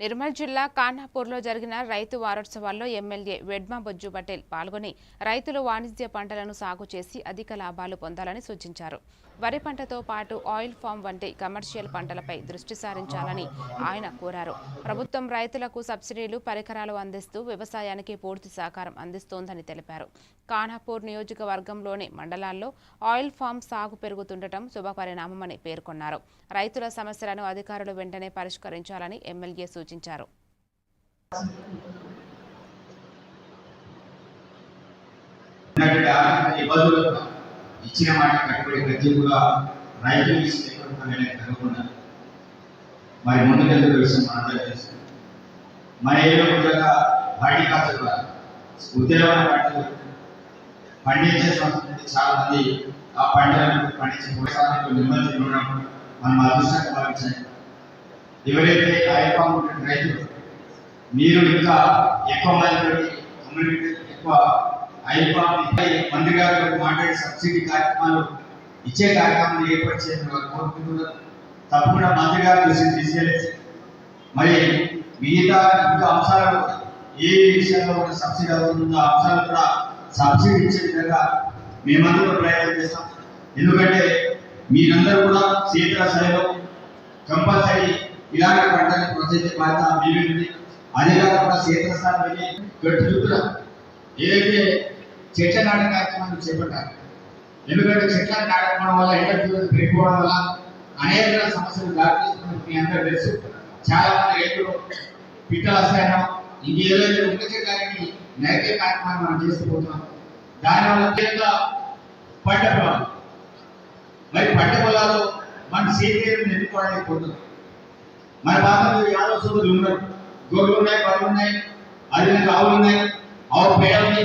నిర్మల్ జిల్లా ఖానాపూర్లో జరిగిన రైతు వారోత్సవాల్లో ఎమ్మెల్యే వెడ్మా బొజ్జు పటేల్ పాల్గొని రైతులు వాణిజ్య పంటలను సాగు చేసి అధిక లాభాలు పొందాలని సూచించారు. వరి పంటతో పాటు ఆయిల్ ఫామ్ వంటి కమర్షియల్ పంటలపై దృష్టి సారించాలని ఆయన కోరారు. ప్రభుత్వం రైతులకు సబ్సిడీలు, పరికరాలు అందిస్తూ వ్యవసాయానికి పూర్తి సహకారం అందిస్తోందని తెలిపారు. ఖానాపూర్ నియోజకవర్గంలోని మండలాల్లో ఆయిల్ ఫామ్ సాగు పెరుగుతుండటం శుభపరిణామమని పేర్కొన్నారు. రైతుల సమస్యలను అధికారులు వెంటనే పరిష్కరించాలని ఎమ్మెల్యే సూచించారు. ఇచ్చిన మాట కట్టుబడి ప్రతి కూడా రైతు విషయం మరి ముందుకెళ్తున్న విషయం మనందరూ తెలుసు. మరి ఏదో విధంగా హార్టికల్చర్ ఉద్యోగమైన పంటలు పండించే సంస్కృతి చాలా మంది ఆ పంటలను పండించే వ్యవసాయానికి నిమజ్జనం ఉండడం మనం అదృష్టంగా భావించాలి. ఎవరైతే ఆయా రైతులు మీరు ఇంకా ఎక్కువ మంది కమ్యూనిటీ ఎక్కువ మంత్రి గారు మాట్లాడే సబ్సిడీ కార్యక్రమాలు ఇచ్చే కార్యక్రమాలు ఏర్పాటు చేయడం కోరుకుంటున్నారు. తప్పకుండా మంత్రి గారు దృష్టి తీసుకెళ్ళేసి మరి మిగతా ఇంకా అంశాలు ఏ విషయంలో కూడా సబ్సిడీ అవుతుందో ఆ అంశాలు కూడా సబ్సిడీ ఇచ్చే విధంగా మేమందరూ ప్రయత్నం చేస్తాం. ఎందుకంటే మీరందరూ కూడా క్షేత్ర స్థాయిలో కంపల్సరీ ఇలాంటి పంటలను ప్రోత్సహించే బాధ్యత మీది. అదే కాకుండా క్షేత్రస్థాయి వెళ్ళి గట్టు చుట్టూ ఏదైతే చెట్ల నాటే కార్యక్రమాన్ని చేపట్టారు. ఎందుకంటే చెట్ల నాటకపోవడం వల్ల ఎండ పెరిగిపోవడం వల్ల అనేక సమస్యలు దారితీస్తున్న మీ అందరూ తెలుసు. చాలా మంది రైతులు పిట్టల వస్తాయనో ఇంకేదైతే ఉన్న చెట్లకి నైతే కార్యక్రమాన్ని మనం చేసుకుపోతున్నాం. దానివల్ల ముఖ్యంగా పంట పొలాలు మరి పంట పొలాలు మన సేద్యం ఎదుర్కోవడానికి పోతున్నాం. మన భాగంలో యాదవ సోదరులు ఉన్నారు, గొర్రెలు ఉన్నాయి, బర్రెలు ఉన్నాయి, అదేవిధంగా ఆవులు ఉన్నాయి, ఆవు పేడ ఉంది.